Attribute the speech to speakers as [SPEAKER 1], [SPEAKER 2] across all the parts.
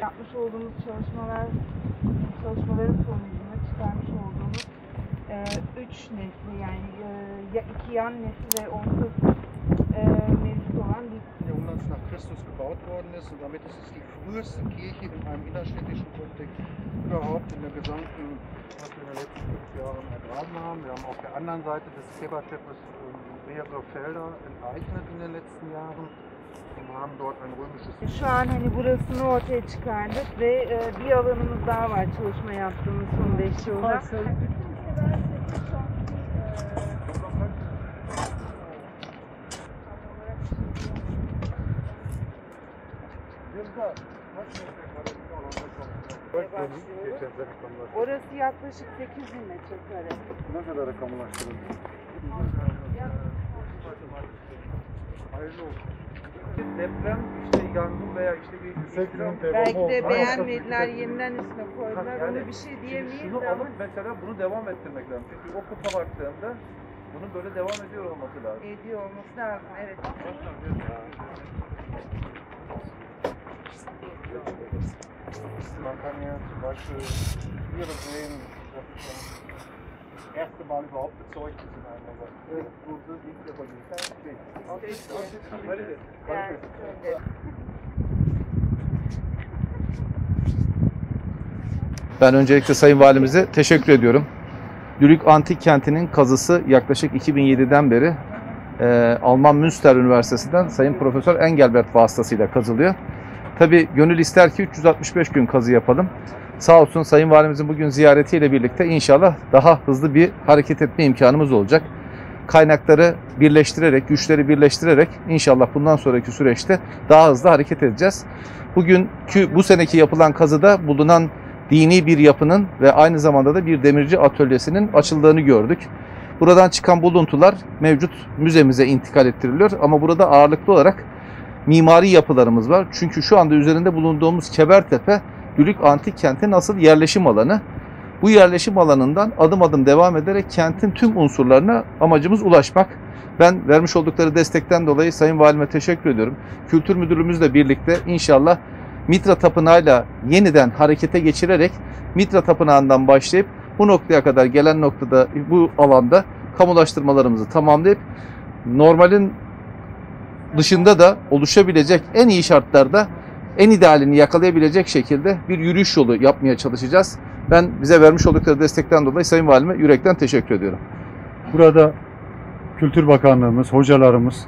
[SPEAKER 1] Yapmış olduğumuz çalışmaların sonucunda çıkarmış olduğumuz 3 nesne yani iki yan nesne ve onsuz mevcut olan bir
[SPEAKER 2] Jahrhunderts nach Christus gebaut worden ist und damit ist es die früheste Kirche in einem innerstädtischen Kontext überhaupt in der gesamten, was wir in den letzten 5 Jahren ergraben haben. Wir haben auf der anderen Seite des Keberteppes mehrere Felder enteignet in den letzten Jahren und haben dort ein römisches...
[SPEAKER 1] Şu an hani burasını ortaya çıkardık ve bir alanımız daha var çalışma yaptığımız son 5 yılda. Orası yaklaşık 8.000 metrekare.
[SPEAKER 2] Ne kadar kamulaştırıldı?
[SPEAKER 3] Hayırlı olsun. Deprem, işte yangın veya işte bir
[SPEAKER 1] Belki de beğenmediler, yeniden üstüne koydular.
[SPEAKER 3] Yani
[SPEAKER 1] Ona bir şey diyemeyiz
[SPEAKER 3] şunu
[SPEAKER 1] ama
[SPEAKER 3] alıp mesela bunu devam ettirmek lazım. Çünkü o kupa baktığında bunun böyle devam ediyor olması lazım.
[SPEAKER 1] ediyor olması lazım. Evet.
[SPEAKER 2] Man kann ja zum Beispiel hier sehen, dass das erste Mal überhaupt bezeugt ist in einem Ort.
[SPEAKER 3] Burada ilk defa
[SPEAKER 1] Yani, evet.
[SPEAKER 4] Ben öncelikle Sayın Valimize teşekkür ediyorum. Dülük Antik Kenti'nin kazısı yaklaşık 2007'den beri Alman Münster Üniversitesi'nden Sayın Profesör Engelbert vasıtasıyla kazılıyor. Tabii gönül ister ki 365 gün kazı yapalım. Sağ olsun Sayın Valimizin bugün ziyaretiyle birlikte inşallah daha hızlı bir hareket etme imkanımız olacak. Kaynakları birleştirerek, güçleri birleştirerek inşallah bundan sonraki süreçte daha hızlı hareket edeceğiz. Bu seneki yapılan kazıda bulunan dini bir yapının ve aynı zamanda da bir demirci atölyesinin açıldığını gördük. Buradan çıkan buluntular mevcut müzemize intikal ettiriliyor ama burada ağırlıklı olarak mimari yapılarımız var. Çünkü şu anda üzerinde bulunduğumuz Kebertepe, Dülük Antik Kent'in asıl yerleşim alanı. Bu yerleşim alanından adım adım devam ederek kentin tüm unsurlarına amacımız ulaşmak. Ben vermiş oldukları destekten dolayı Sayın Valime teşekkür ediyorum. Kültür Müdürlüğümüzle birlikte inşallah Mitra Tapınağı'yla yeniden harekete geçirerek Mitra Tapınağı'ndan başlayıp bu noktaya kadar gelen noktada bu alanda kamulaştırmalarımızı tamamlayıp normalin dışında da oluşabilecek en iyi şartlarda en idealini yakalayabilecek şekilde bir yürüyüş yolu yapmaya çalışacağız. Ben bize vermiş oldukları destekten dolayı Sayın Valime yürekten teşekkür ediyorum.
[SPEAKER 5] Burada Kültür Bakanlığımız, hocalarımız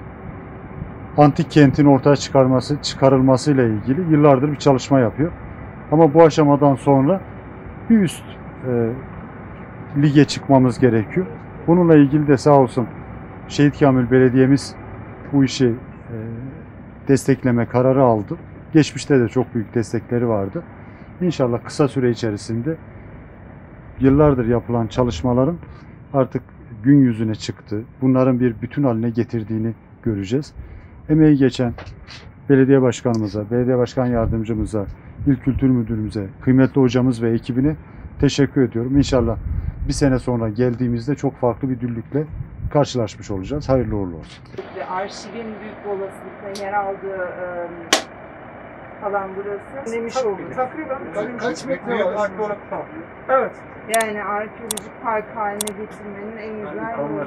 [SPEAKER 5] antik kentin ortaya çıkarılması ile ilgili yıllardır bir çalışma yapıyor. Ama bu aşamadan sonra bir üst lige çıkmamız gerekiyor. Bununla ilgili de sağ olsun Şehit Kamil Belediye'miz bu işi destekleme kararı aldı. Geçmişte de çok büyük destekleri vardı. İnşallah kısa süre içerisinde yıllardır yapılan çalışmaların artık gün yüzüne çıktı. Bunların bir bütün haline getirdiğini göreceğiz. Emeği geçen belediye başkanımıza, belediye başkan yardımcımıza, İl Kültür Müdürümüze, kıymetli hocamız ve ekibine teşekkür ediyorum. İnşallah bir sene sonra geldiğimizde çok farklı bir Dülük'le karşılaşmış olacağız. Hayırlı uğurlu olsun.
[SPEAKER 1] Arşivin büyük olasılıkla yer aldığı alan burası. Demiş olduk.
[SPEAKER 2] Kaç metre var? Evet.
[SPEAKER 1] Yani arkeolojik park haline getirmenin en güzel yolu.